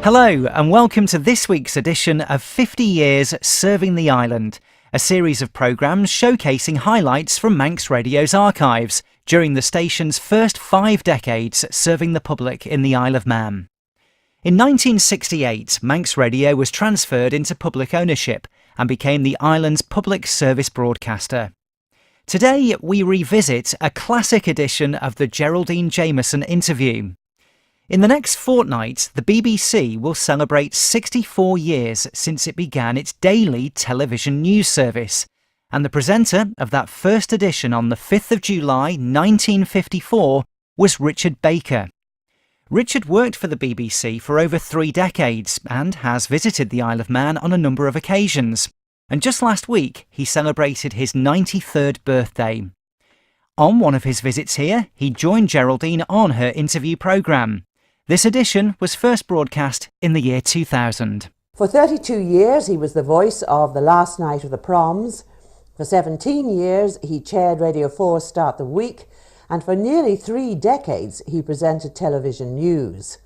Hello and welcome to this week's edition of 50 Years Serving the Island, a series of programmes showcasing highlights from Manx Radio's archives during the station's first 5 decades serving the public in the Isle of Man. In 1968, Manx Radio was transferred into public ownership and became the island's public service broadcaster. Today we revisit a classic edition of the Geraldine Jameson Interview. In the next fortnight, the BBC will celebrate 64 years since it began its daily television news service, and the presenter of that first edition on the 5th of July 1954 was Richard Baker. Richard worked for the BBC for over 3 decades and has visited the Isle of Man on a number of occasions, and just last week he celebrated his 93rd birthday. On one of his visits here, he joined Geraldine on her interview programme. This edition was first broadcast in the year 2000. For 32 years he was the voice of The Last Night of the Proms. For 17 years he chaired Radio 4's Start the Week, and for nearly 3 decades he presented television news.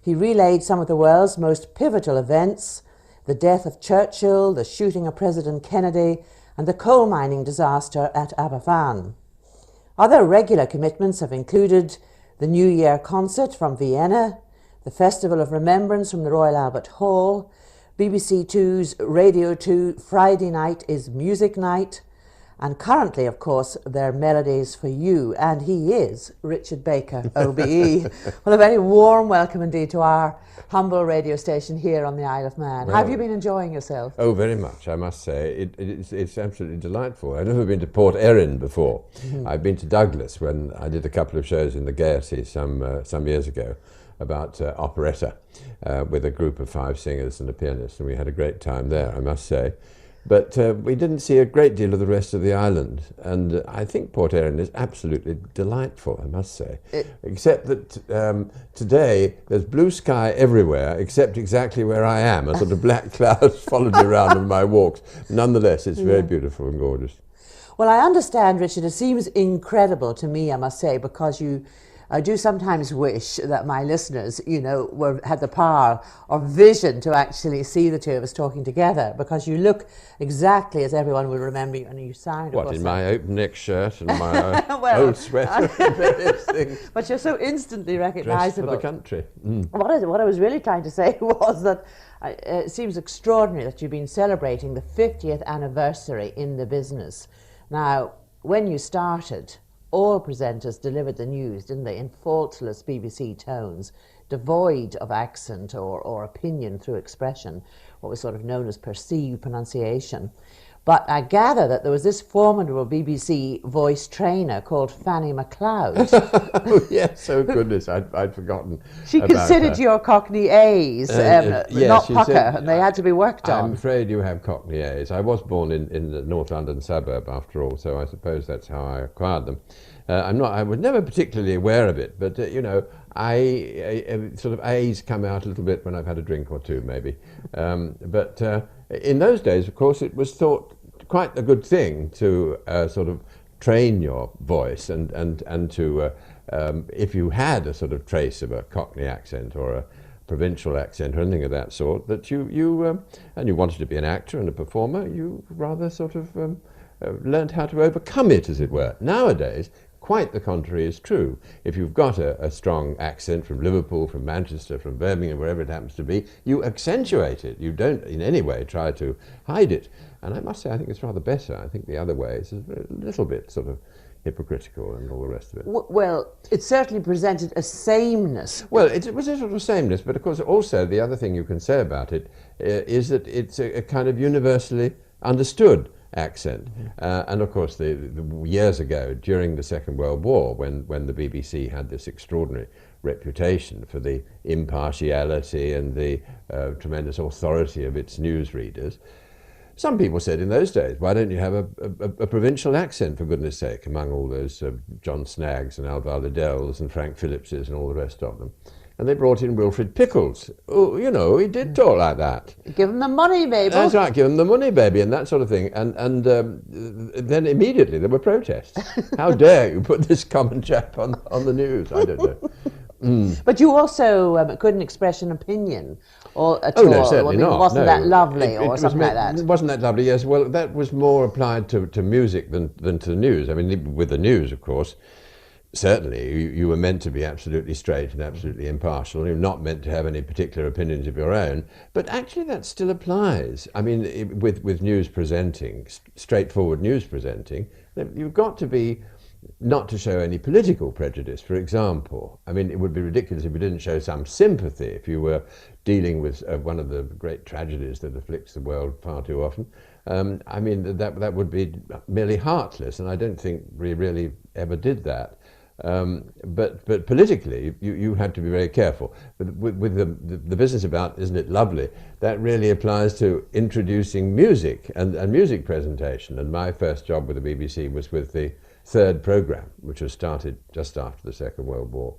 He relayed some of the world's most pivotal events: the death of Churchill, the shooting of President Kennedy, and the coal mining disaster at Aberfan. Other regular commitments have included the New Year concert from Vienna, the Festival of Remembrance from the Royal Albert Hall, BBC Two's Radio 2 Friday Night is Music Night, and currently, of course, their Melodies for You, and he is Richard Baker, OBE. Well, a very warm welcome indeed to our humble radio station here on the Isle of Man. Well, have you been enjoying yourself? Oh, very much, I must say. It's absolutely delightful. I've never been to Port Erin before. Mm-hmm. I've been to Douglas when I did a couple of shows in the Gaiety some years ago about operetta with a group of 5 singers and a pianist, and we had a great time there, I must say. But we didn't see a great deal of the rest of the island, and I think Port Erin is absolutely delightful, I must say. Except that today there's blue sky everywhere, except exactly where I am. A sort of black clouds followed me around on my walks. Nonetheless, it's very beautiful and gorgeous. Well, I understand, Richard, it seems incredible to me, I must say, because I do sometimes wish that my listeners, had the power or vision to actually see the two of us talking together, because you look exactly as everyone will remember you, and you sound. What, in my open neck shirt and my old sweater and various things. But you're so instantly recognisable. For the country. Mm. What I was really trying to say was that it seems extraordinary that you've been celebrating the 50th anniversary in the business. Now, when you started, all presenters delivered the news, didn't they, in faultless BBC tones, devoid of accent or opinion through expression, what was sort of known as perceived pronunciation. But I gather that there was this formidable BBC voice trainer called Fanny MacLeod. Oh, yes, oh goodness, I'd forgotten. She considered her. Your Cockney A's not pucker, and they had to be worked on. I'm afraid you have Cockney A's. I was born in the North London suburb, after all, so I suppose that's how I acquired them. I was never particularly aware of it, but I sort of A's come out a little bit when I've had a drink or two, maybe. But in those days, of course, it was thought quite a good thing to sort of train your voice and to, if you had a sort of trace of a Cockney accent or a provincial accent or anything of that sort, that you and you wanted to be an actor and a performer, you rather sort of learned how to overcome it, as it were. Nowadays, quite the contrary is true. If you've got a strong accent from Liverpool, from Manchester, from Birmingham, wherever it happens to be, you accentuate it. You don't in any way try to hide it. And I must say, I think it's rather better. I think the other way is a little bit sort of hypocritical and all the rest of it. Well, it certainly presented a sameness. Well, it was a sort of sameness, but of course also the other thing you can say about it is that it's a kind of universally understood accent. And of course the years ago, during the Second World War, when the BBC had this extraordinary reputation for the impartiality and the tremendous authority of its newsreaders, some people said in those days, why don't you have a provincial accent, for goodness sake, among all those John Snaggs and Alvar Liddells and Frank Phillipses and all the rest of them. and they brought in Wilfred Pickles. Oh, you know, he did talk like that. Give him the money, baby. That's right, give him the money, baby, and that sort of thing. And then immediately there were protests. How dare you put this common chap on the news? I don't know. But you also couldn't express an opinion at all. No, certainly not. It wasn't no. that lovely It or was something like that. It wasn't that lovely, yes. Well, that was more applied to music than to the news. I mean, with the news, of course, certainly you were meant to be absolutely straight and absolutely impartial. You're not meant to have any particular opinions of your own. But actually that still applies. I mean, with news presenting, straightforward news presenting, you've got to be not to show any political prejudice, for example. I mean, it would be ridiculous if you didn't show some sympathy if you were dealing with one of the great tragedies that afflicts the world far too often. I mean, that would be merely heartless, and I don't think we really ever did that. But politically, you had to be very careful. But with the business about "Isn't it lovely?" that really applies to introducing music and music presentation. And my first job with the BBC was with the third programme, which was started just after the Second World War,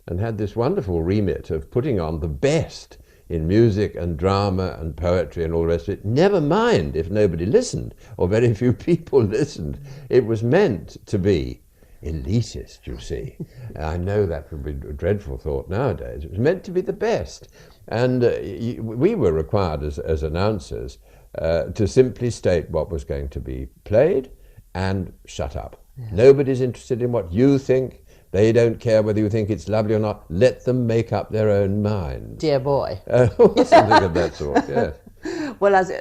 and had this wonderful remit of putting on the best in music and drama and poetry and all the rest of it. Never mind if nobody listened, or very few people listened. It was meant to be elitist, you see. I know that would be a dreadful thought nowadays. It was meant to be the best. And we were required as announcers to simply state what was going to be played and shut up. Yeah. Nobody's interested in what you think. They don't care whether you think it's lovely or not. Let them make up their own mind. Dear boy. Something of that sort, yes. Well, as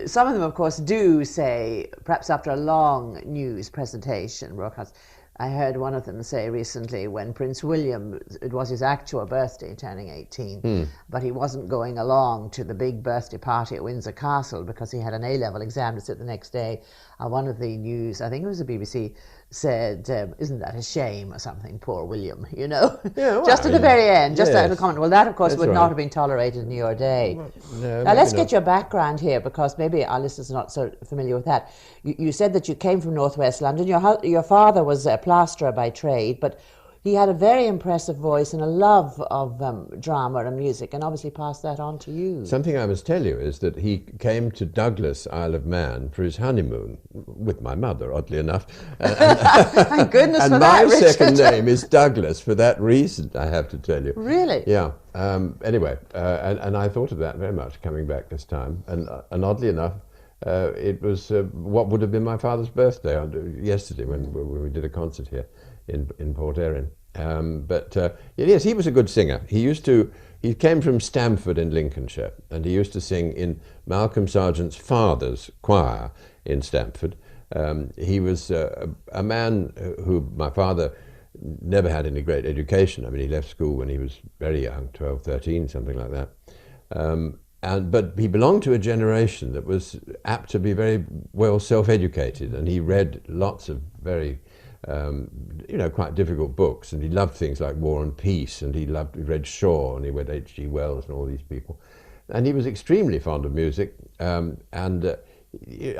some of them, of course, do say, perhaps after a long news presentation, broadcast, I heard one of them say recently when Prince William, it was his actual birthday, turning 18, but he wasn't going along to the big birthday party at Windsor Castle because he had an A-level exam to sit the next day. One of the news, I think it was the BBC, said, isn't that a shame or something, poor William, you know? Yeah, well, just at the very end, just yes. out of the comment. Well, that, of course, That's would right. not have been tolerated in your day. Well, no, now, let's not. get your background here, because maybe our listeners are not so familiar with that. You said that you came from northwest London. Your father was a plasterer by trade, but he had a very impressive voice and a love of drama and music, and obviously passed that on to you. Something I must tell you is that he came to Douglas, Isle of Man, for his honeymoon, with my mother, oddly enough. Thank goodness and for that, my Richard. second name is Douglas for that reason, I have to tell you. Really? Yeah. Anyway, and I thought of that very much coming back this time. And oddly enough, it was what would have been my father's birthday yesterday when we did a concert here in Port Erin. Yes, he was a good singer. He came from Stamford in Lincolnshire, and he used to sing in Malcolm Sargent's father's choir in Stamford. He was a man who my father never had any great education. I mean, he left school when he was very young, 12, 13, something like that. But he belonged to a generation that was apt to be very well self-educated, and he read lots of very quite difficult books, and he loved things like War and Peace, and he read Shaw, and he read H.G. Wells and all these people. And he was extremely fond of music, and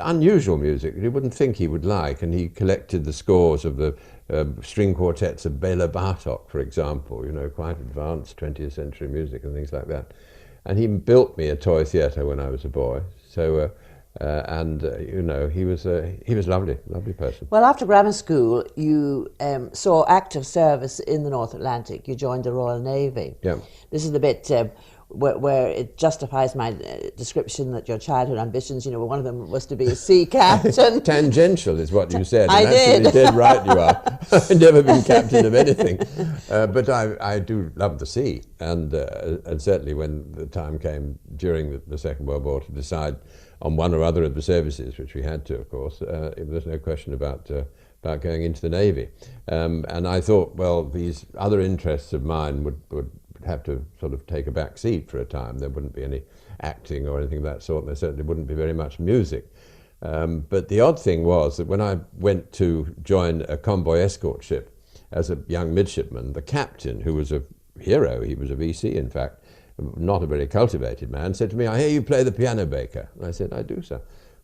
unusual music you wouldn't think he would like, and he collected the scores of the string quartets of Bela Bartok, for example, quite advanced 20th century music and things like that. And he built me a toy theatre when I was a boy, so he was lovely person. Well, after grammar school, you saw active service in the North Atlantic. You joined the Royal Navy. Yeah. This is the bit where it justifies my description that your childhood ambitions, one of them was to be a sea captain. Tangential is what you said. I and did. Absolutely dead right you are. I've never been captain of anything. But I do love the sea. And certainly when the time came during the Second World War to decide on one or other of the services, which we had to, of course, there's no question about going into the Navy. And I thought, well, these other interests of mine would have to sort of take a back seat for a time. There wouldn't be any acting or anything of that sort, and there certainly wouldn't be very much music. But the odd thing was that when I went to join a convoy escort ship as a young midshipman, the captain, who was a hero, he was a VC in fact, not a very cultivated man, said to me, "I hear you play the piano, Baker." And I said, "I do, sir."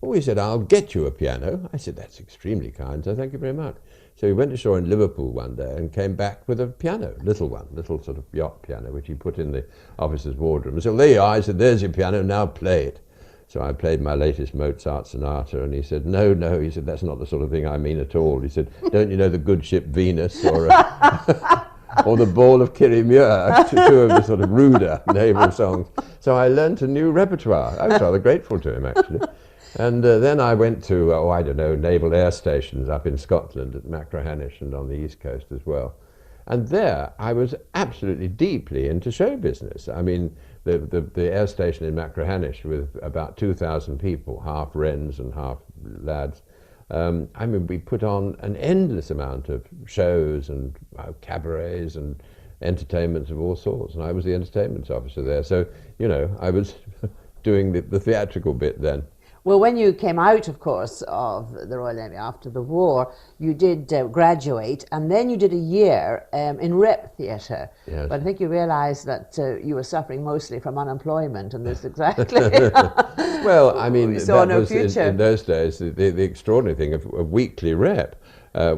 Oh, he said, I'll get you a piano. I said, that's extremely kind, so thank you very much. So he went ashore in Liverpool one day and came back with a piano, little one, little sort of yacht piano, which he put in the officer's wardroom. So there you are. I said, there's your piano, now play it. So I played my latest Mozart sonata, and he said, no, he said, that's not the sort of thing I mean at all. He said, don't you know the good ship Venus, or or the Ball of Kirriemuir, two of the sort of ruder naval songs. So I learnt a new repertoire. I was rather grateful to him, actually. And then I went to, I don't know, naval air stations up in Scotland at Machrihanish and on the east coast as well. And there I was absolutely deeply into show business. I mean, the air station in Machrihanish with about 2,000 people, half Wrens and half lads. I mean, we put on an endless amount of shows and cabarets and entertainments of all sorts. And I was the entertainment officer there. So, you know, I was doing the theatrical bit then. Well, when you came out, of course, of the Royal Navy after the war, you did graduate, and then you did a year in rep theatre. Yes. But I think you realised that you were suffering mostly from unemployment, and this exactly. Well, I mean, saw that no was future. in those days the extraordinary thing of weekly rep,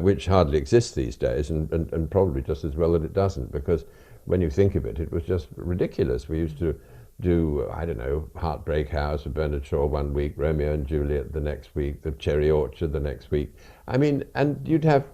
which hardly exists these days, and probably just as well that it doesn't, because when you think of it, it was just ridiculous. We used to do, I don't know, Heartbreak House with Bernard Shaw one week, Romeo and Juliet the next week, the Cherry Orchard the next week. I mean, and you'd have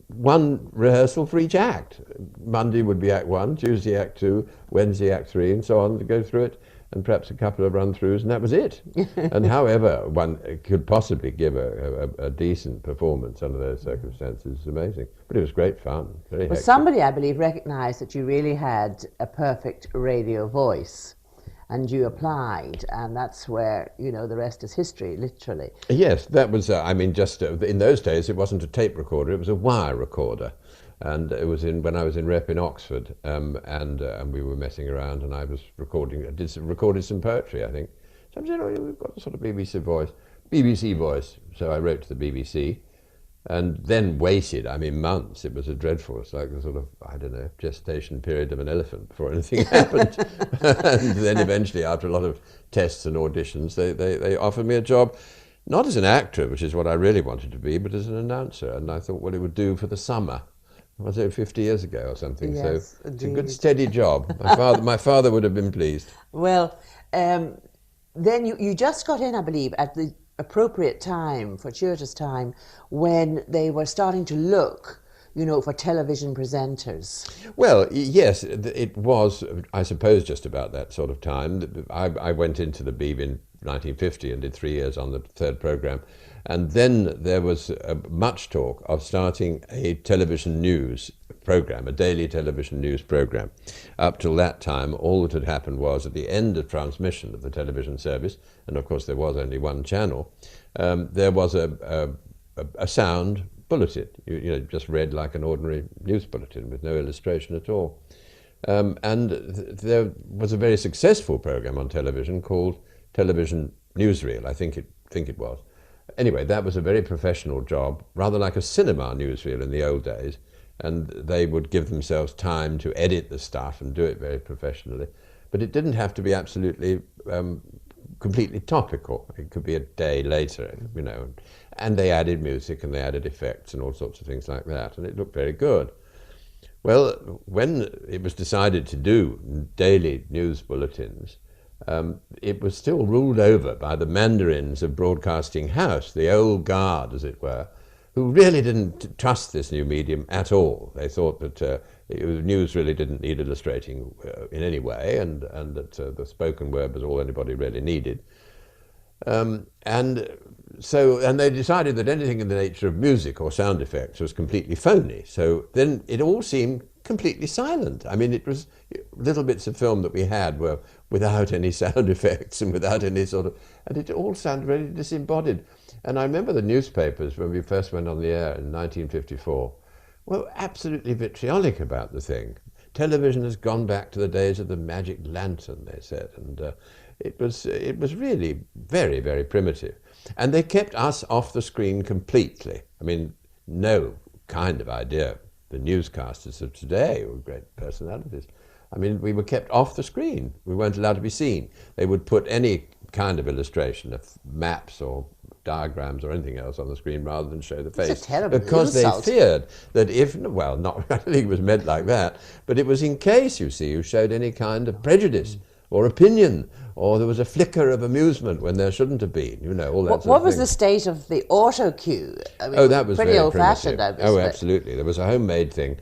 one rehearsal for each act. Monday would be Act 1, Tuesday Act 2, Wednesday Act 3, and so on, to go through it, and perhaps a couple of run-throughs, and that was it. And however one could possibly give a decent performance under those circumstances is amazing. But it was great fun, very hectic. Somebody, I believe, recognised that you really had a perfect radio voice. And you applied, and that's where, you know, the rest is history, literally. Yes, that was, I mean, just in those days, it wasn't a tape recorder, it was a wire recorder. And it was when I was in rep in Oxford, and we were messing around, and I was recorded some poetry, I think. So I said, oh, we've got a sort of BBC voice. So I wrote to the BBC, and then waited, I mean, months. It was a dreadful, it's like the sort of, I don't know, gestation period of an elephant before anything happened. And then eventually, after a lot of tests and auditions, they offered me a job, not as an actor, which is what I really wanted to be, but as an announcer. And I thought what it would do for the summer. Was it 50 years ago or something? Yes, so it's a indeed. good steady job. My father would have been pleased. Well, then you just got in, I believe, at the appropriate time, fortuitous time, when they were starting to look, you know, for television presenters. Well, yes, it was, I suppose, just about that sort of time. I went into the Beeb in 1950 and did 3 years on the third programme. And then there was much talk of starting a television news programme, a daily television news programme. Up till that time, all that had happened was at the end of transmission of the television service, and of course there was only one channel, there was a sound bulletin, you know, just read like an ordinary news bulletin with no illustration at all. And there was a very successful programme on television called Television Newsreel, I think it was. Anyway, that was a very professional job, rather like a cinema newsreel in the old days, and they would give themselves time to edit the stuff and do it very professionally. But it didn't have to be absolutely completely topical. It could be a day later, you know, and they added music and they added effects and all sorts of things like that, and it looked very good. Well, when it was decided to do daily news bulletins, it was still ruled over by the mandarins of Broadcasting House, the old guard, as it were, who really didn't trust this new medium at all. They thought that news really didn't need illustrating in any way, and that the spoken word was all anybody really needed. And they decided that anything in the nature of music or sound effects was completely phony. So then it all seemed completely silent. I mean, it was little bits of film that we had were without any sound effects and without any sort of, and it all sounded really disembodied. And I remember the newspapers when we first went on the air in 1954 were absolutely vitriolic about the thing. Television has gone back to the days of the magic lantern, they said, and it was really very, very primitive. And they kept us off the screen completely. I mean, no kind of idea. The newscasters of today were great personalities. I mean, we were kept off the screen. We weren't allowed to be seen. They would put any kind of illustration, of maps or diagrams or anything else on the screen rather than show the face. It's a terrible because insult. they feared that if, well, not, I don't think it was meant like that, but it was in case, you see, you showed any kind of prejudice or opinion, or there was a flicker of amusement when there shouldn't have been, you know, all that sort What of was thing. the state of the auto cue? I mean, Oh, that was pretty very old-fashioned. primitive. Oh, absolutely. There was a homemade thing.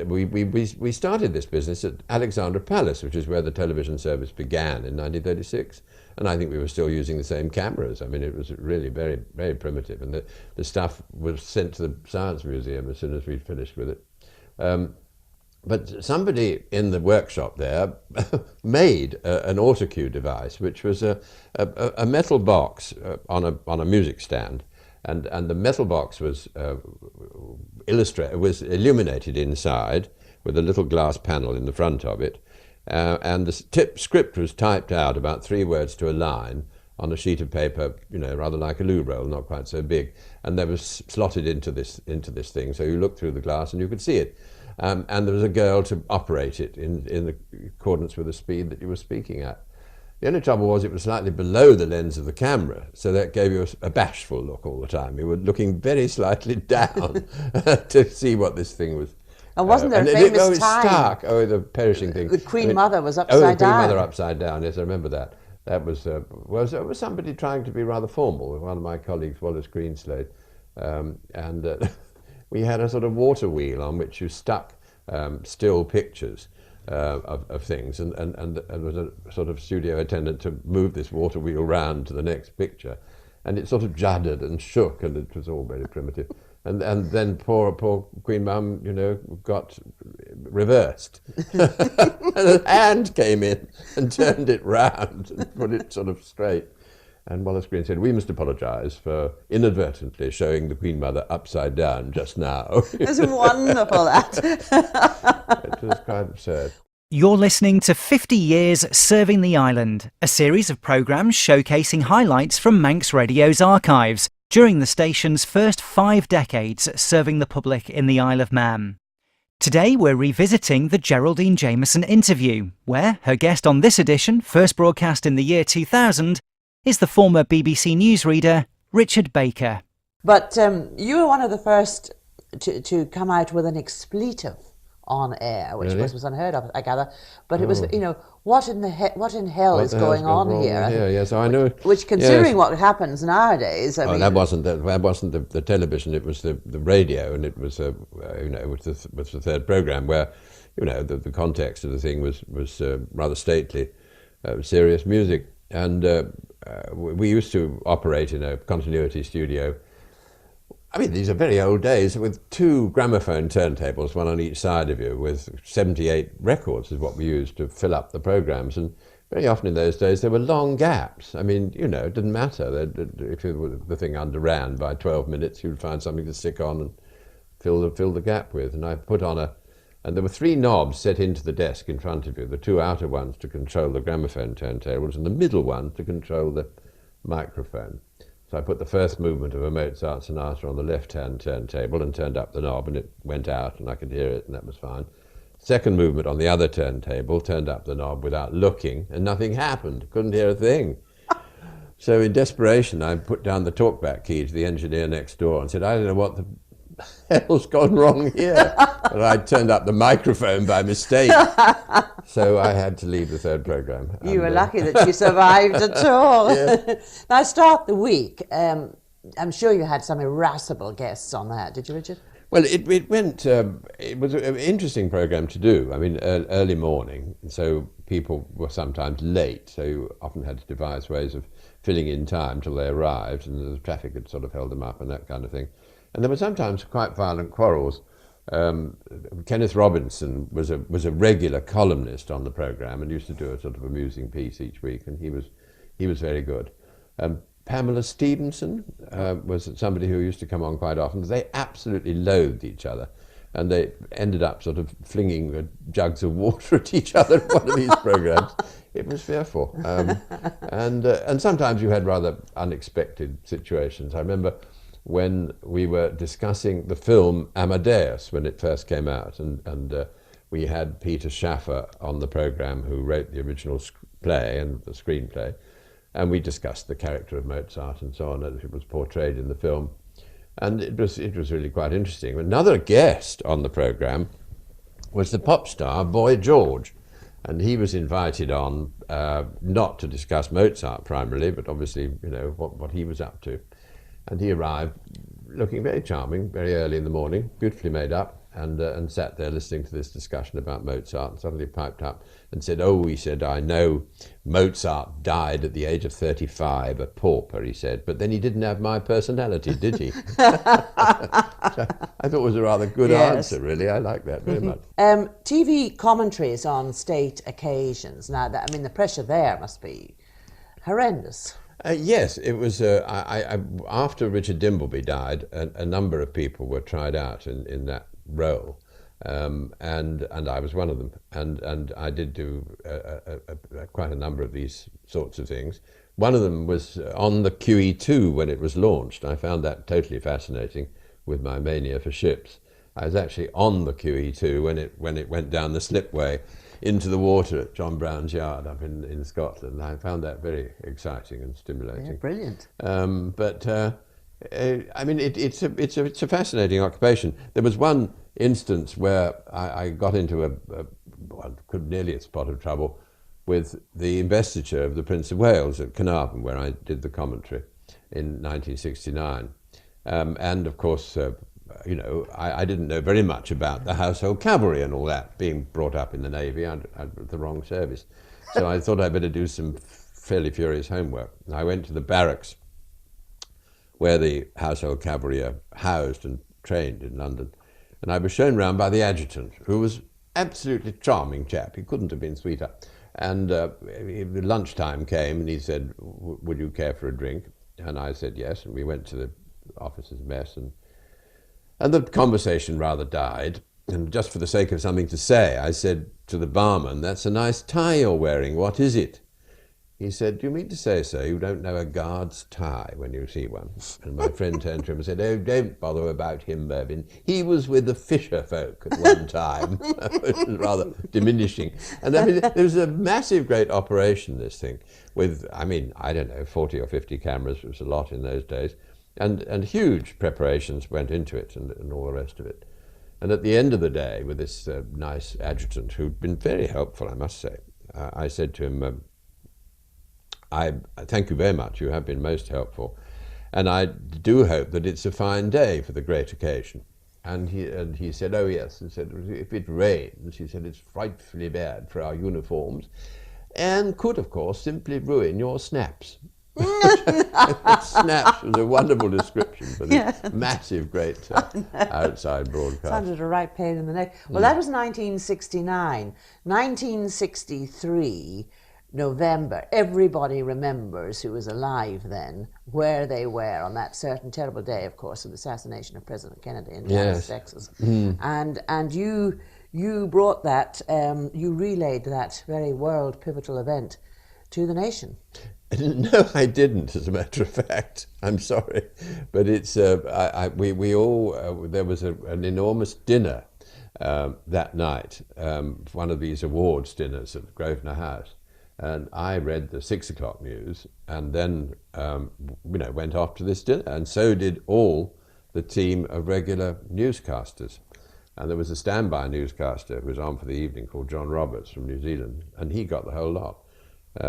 We started this business at Alexandra Palace, which is where the television service began in 1936. And I think we were still using the same cameras. I mean, it was really very, very primitive. And the stuff was sent to the Science Museum as soon as we finished with it. But somebody in the workshop there made an autocue device, which was a metal box on a music stand, and the metal box was illuminated inside with a little glass panel in the front of it, and the script was typed out, about 3 words to a line, on a sheet of paper, you know, rather like a loo roll, not quite so big, and that was slotted into this thing. So you looked through the glass and you could see it. And there was a girl to operate it in accordance with the speed that you were speaking at. The only trouble was it was slightly below the lens of the camera, so that gave you a bashful look all the time. You were looking very slightly down to see what this thing was. And wasn't there a famous time? Stark. Oh, the perishing thing. The Queen Mother was the upside down. Queen Mother upside down, yes, I remember that. That was, it was somebody trying to be rather formal, one of my colleagues, Wallace Greenslade, and we had a sort of water wheel on which you stuck still pictures of things, and there was a sort of studio attendant to move this water wheel round to the next picture, and it sort of juddered and shook, and it was all very primitive. And then poor Queen Mum, you know, got reversed. And a hand came in and turned it round and put it sort of straight. And Wallace Green said, "We must apologise for inadvertently showing the Queen Mother upside down just now." It's wonderful, that. It was quite absurd. You're listening to 50 Years Serving the Island, a series of programmes showcasing highlights from Manx Radio's archives during the station's first 5 decades serving the public in the Isle of Man. Today we're revisiting the Geraldine Jameson Interview, where her guest on this edition, first broadcast in the year 2000, is the former BBC newsreader Richard Baker. But you were one of the first to come out with an expletive on air, which Really? was unheard of, I gather. But it was, you know, what in hell is going on here? Yes, I know. Which, considering what happens nowadays, I mean, that wasn't the television. It was the radio, and it was you know, was the third program where, you know, the context of the thing was rather stately, serious music, and we used to operate in a continuity studio. I mean, these are very old days, with 2 gramophone turntables, one on each side of you, with 78 records is what we used to fill up the programs. And very often in those days, there were long gaps. I mean, you know, it didn't matter. If the thing underran by 12 minutes, you'd find something to stick on and fill the gap with. And I put on and there were 3 knobs set into the desk in front of you, the 2 outer ones to control the gramophone turntables and the middle one to control the microphone. So I put the first movement of a Mozart sonata on the left-hand turntable and turned up the knob, and it went out and I could hear it, and that was fine. Second movement on the other turntable, turned up the knob without looking, and nothing happened. Couldn't hear a thing. So in desperation, I put down the talkback key to the engineer next door and said, "I don't know what the hell's gone wrong here." But I turned up the microphone by mistake. So I had to leave the third program. you were lucky that you survived at all. Yeah. Now, start the week. I'm sure you had some irascible guests on that, did you, Richard? Well, it went. It was an interesting program to do. I mean, early morning, so people were sometimes late. So you often had to devise ways of filling in time till they arrived, and the traffic had sort of held them up and that kind of thing. And there were sometimes quite violent quarrels. Kenneth Robinson was a regular columnist on the program and used to do a sort of amusing piece each week, and he was very good. Pamela Stevenson was somebody who used to come on quite often. They absolutely loathed each other, and they ended up sort of flinging jugs of water at each other in one of these programs. It was fearful. And sometimes you had rather unexpected situations. I remember when we were discussing the film Amadeus when it first came out, and we had Peter Schaffer on the programme, who wrote the original play and the screenplay, and we discussed the character of Mozart and so on as it was portrayed in the film. And it was really quite interesting. Another guest on the programme was the pop star Boy George, and he was invited on not to discuss Mozart primarily, but obviously, you know, what he was up to. And he arrived looking very charming, very early in the morning, beautifully made up, and sat there listening to this discussion about Mozart, and suddenly piped up and said, "Oh," he said, "I know Mozart died at the age of 35, a pauper," he said, "but then he didn't have my personality, did he?" I thought it was a rather good answer, really. I like that very much. TV commentaries on state occasions. Now, I mean, the pressure there must be horrendous. Yes, it was. After Richard Dimbleby died, a number of people were tried out in that role, and I was one of them. And I did do quite a number of these sorts of things. One of them was on the QE2 when it was launched. I found that totally fascinating with my mania for ships. I was actually on the QE2 when it went down the slipway into the water at John Brown's Yard up in Scotland. I found that very exciting and stimulating. Yeah, brilliant. I mean, it's a fascinating occupation. There was one instance where I got into nearly a spot of trouble with the investiture of the Prince of Wales at Carnarvon, where I did the commentary in 1969. And of course, you know, I didn't know very much about the household cavalry and all that, being brought up in the Navy. I'd the wrong service. So I thought I'd better do some fairly furious homework. And I went to the barracks where the household cavalry are housed and trained in London. And I was shown round by the adjutant, who was absolutely charming chap. He couldn't have been sweeter. And lunchtime came and he said, "Would you care for a drink?" And I said yes, and we went to the officers' mess, and the conversation rather died. And just for the sake of something to say, I said to the barman, "That's a nice tie you're wearing. What is it?" He said, "Do you mean to say, sir, you don't know a guard's tie when you see one?" And my friend turned to him and said, "Oh, don't bother about him, Mervyn. He was with the fisher folk at one time," which was rather diminishing. And I mean, there was a massive, great operation, this thing, with, I mean, I don't know, 40 or 50 cameras. It was a lot in those days. And huge preparations went into it and all the rest of it. And at the end of the day, with this nice adjutant, who'd been very helpful, I must say, I said to him, I thank you very much. You have been most helpful, and I do hope that it's a fine day for the great occasion. And he said, "Oh yes," he said, "if it rains," he said, "it's frightfully bad for our uniforms, and could, of course, simply ruin your snaps." Snaps was a wonderful description for this massive, great outside broadcast. Sounded a right pain in the neck. Well, that was 1969. 1963. November, everybody remembers who was alive then, where they were on that certain terrible day, of course, of the assassination of President Kennedy in Dallas, Texas. And you brought that, you relayed that very world pivotal event to the nation. No, I didn't, as a matter of fact. I'm sorry. But it's, we all, there was an enormous dinner that night, one of these awards dinners at Grosvenor House. And I read the 6 o'clock news and then, went off to this dinner. And so did all the team of regular newscasters. And there was a standby newscaster who was on for the evening called John Roberts from New Zealand, and he got the whole lot. It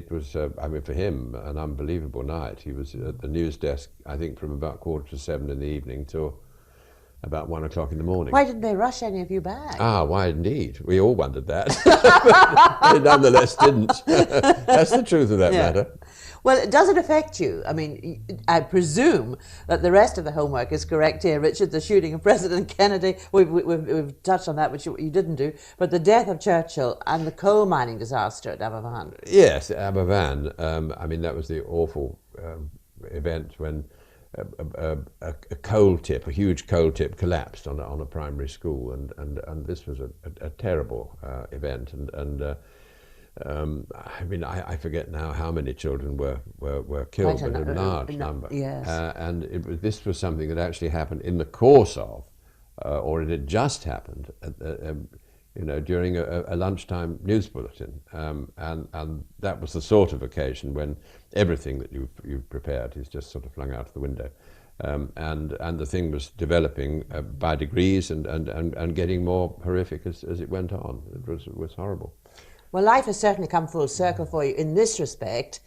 was, for him, an unbelievable night. He was at the news desk, I think, from about 6:45 in the evening till about 1 o'clock in the morning. Why didn't they rush any of you back? Why indeed. We all wondered that. But they nonetheless didn't. That's the truth of that matter. Well, does it affect you? I mean, I presume that the rest of the homework is correct here, Richard. The shooting of President Kennedy, we've touched on that, which you didn't do, but the death of Churchill and the coal mining disaster at Aberfan. Yes, Aberfan. That was the awful event when a coal tip, a huge coal tip, collapsed on a primary school, and this was a terrible event, I forget now how many children were killed, but a large number. Yes. This was something that actually happened in the course of or it had just happened, during a lunchtime news bulletin, and that was the sort of occasion when everything that you've prepared is just sort of flung out of the window, and the thing was developing by degrees and getting more horrific as it went on. It was horrible. Well, life has certainly come full circle for you in this respect,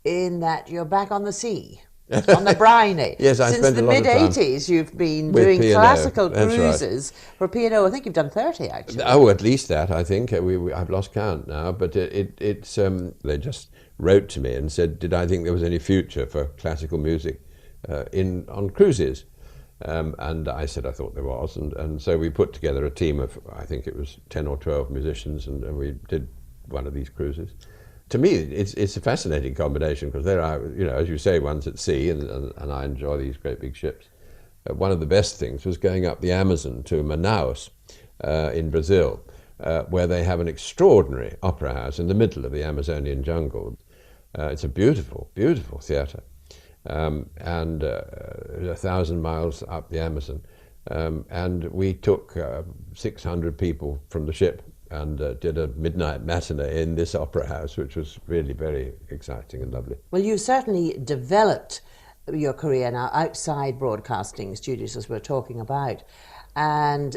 in that you're back on the sea. On the briny. Yes, I Since spent the a lot of time mid-80s, you've been with doing P&O. classical That's cruises for P&O. I think you've done 30, actually. Oh, at least that, I think. I've lost count now, but they just wrote to me and said, did I think there was any future for classical music on cruises? And I said I thought there was, and so we put together a team of, I think it was 10 or 12 musicians, and we did one of these cruises. To me, it's a fascinating combination, because there are, as you say, one's at sea, and I enjoy these great big ships. One of the best things was going up the Amazon to Manaus in Brazil, where they have an extraordinary opera house in the middle of the Amazonian jungle. It's a beautiful, beautiful theatre, and 1,000 miles up the Amazon. And we took 600 people from the ship and did a midnight matinee in this opera house, which was really very exciting and lovely. Well, you certainly developed your career now outside broadcasting studios, as we're talking about. And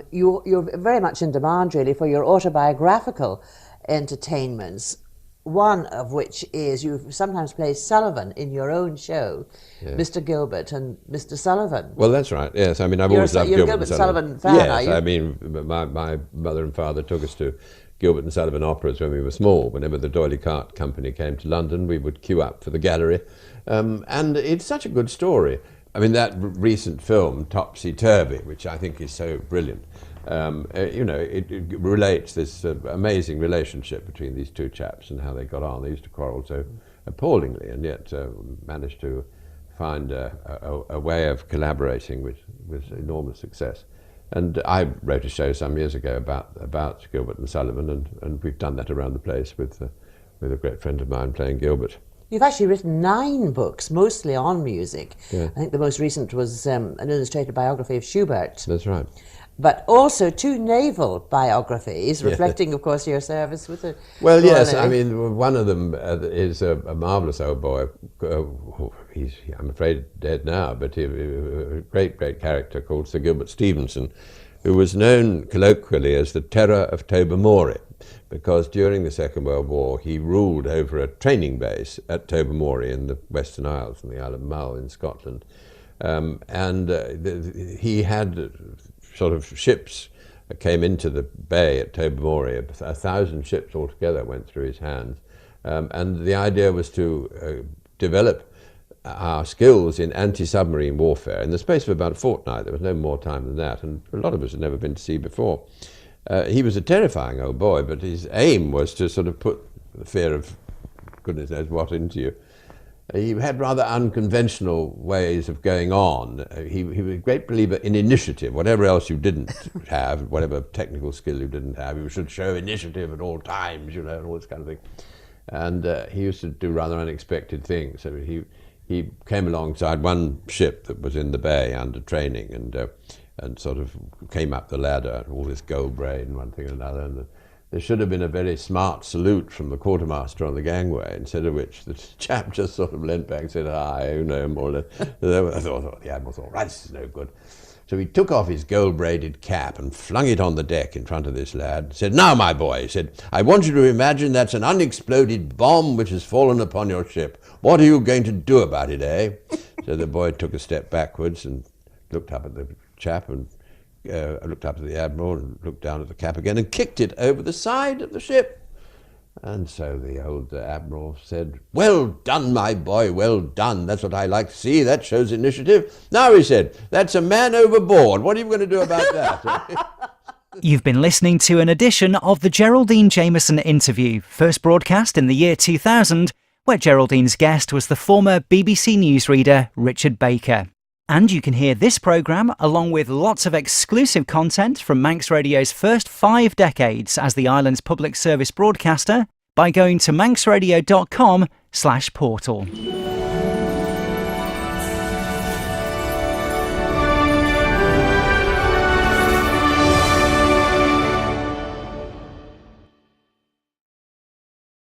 you're very much in demand, really, for your autobiographical entertainments, one of which is you sometimes play Sullivan in your own show, yes. Mr. Gilbert and Mr. Sullivan. Well, that's right, yes. I mean, I've always loved Gilbert and Sullivan fan, yes, are you? I mean, my mother and father took us to Gilbert and Sullivan operas when we were small. Whenever the D'Oyly Carte Company came to London, we would queue up for the gallery. And it's such a good story. I mean, that recent film, Topsy Turvy, which I think is so brilliant, it relates this amazing relationship between these two chaps and how they got on. They used to quarrel so appallingly, and yet managed to find a way of collaborating with enormous success. And I wrote a show some years ago about Gilbert and Sullivan, and we've done that around the place with a great friend of mine playing Gilbert. You've actually written 9 books, mostly on music. Yeah. I think the most recent was an illustrated biography of Schubert. That's right. But also 2 naval biographies, reflecting, of course, your service with the Well, yes, I mean, one of them is a marvellous old boy. He's, I'm afraid, dead now, but a great, great character called Sir Gilbert Stevenson, who was known colloquially as the Terror of Tobermory, because during the Second World War he ruled over a training base at Tobermory in the Western Isles, in the Isle of Mull in Scotland. He had sort of ships that came into the bay at Tobermory. 1,000 ships altogether went through his hands. And the idea was to develop our skills in anti-submarine warfare in the space of about a fortnight. There was no more time than that, and a lot of us had never been to sea before. He was a terrifying old boy, but his aim was to sort of put the fear of goodness knows what into you. He had rather unconventional ways of going on. He was a great believer in initiative. Whatever else you didn't have, whatever technical skill you didn't have, you should show initiative at all times, and all this kind of thing. And he used to do rather unexpected things. So he came alongside one ship that was in the bay under training, and sort of came up the ladder, all this gold braid and one thing and another. And there should have been a very smart salute from the quartermaster on the gangway, instead of which the chap just sort of leant back and said, "Hi, more or less." I thought, the Admiral thought, right, this is no good. So he took off his gold-braided cap and flung it on the deck in front of this lad and said, "Now, my boy," he said, "I want you to imagine that's an unexploded bomb which has fallen upon your ship. What are you going to do about it, eh?" So the boy took a step backwards and looked up at the chap and looked up at the Admiral and looked down at the cap again and kicked it over the side of the ship. And so the old Admiral said, "Well done, my boy, well done. That's what I like to see. That shows initiative. Now," he said, "that's a man overboard. What are you going to do about that?" You've been listening to an edition of the Geraldine Jameson Interview, first broadcast in the year 2000, where Geraldine's guest was the former BBC newsreader Richard Baker. And you can hear this programme, along with lots of exclusive content from Manx Radio's first 5 decades as the island's public service broadcaster, by going to manxradio.com/portal.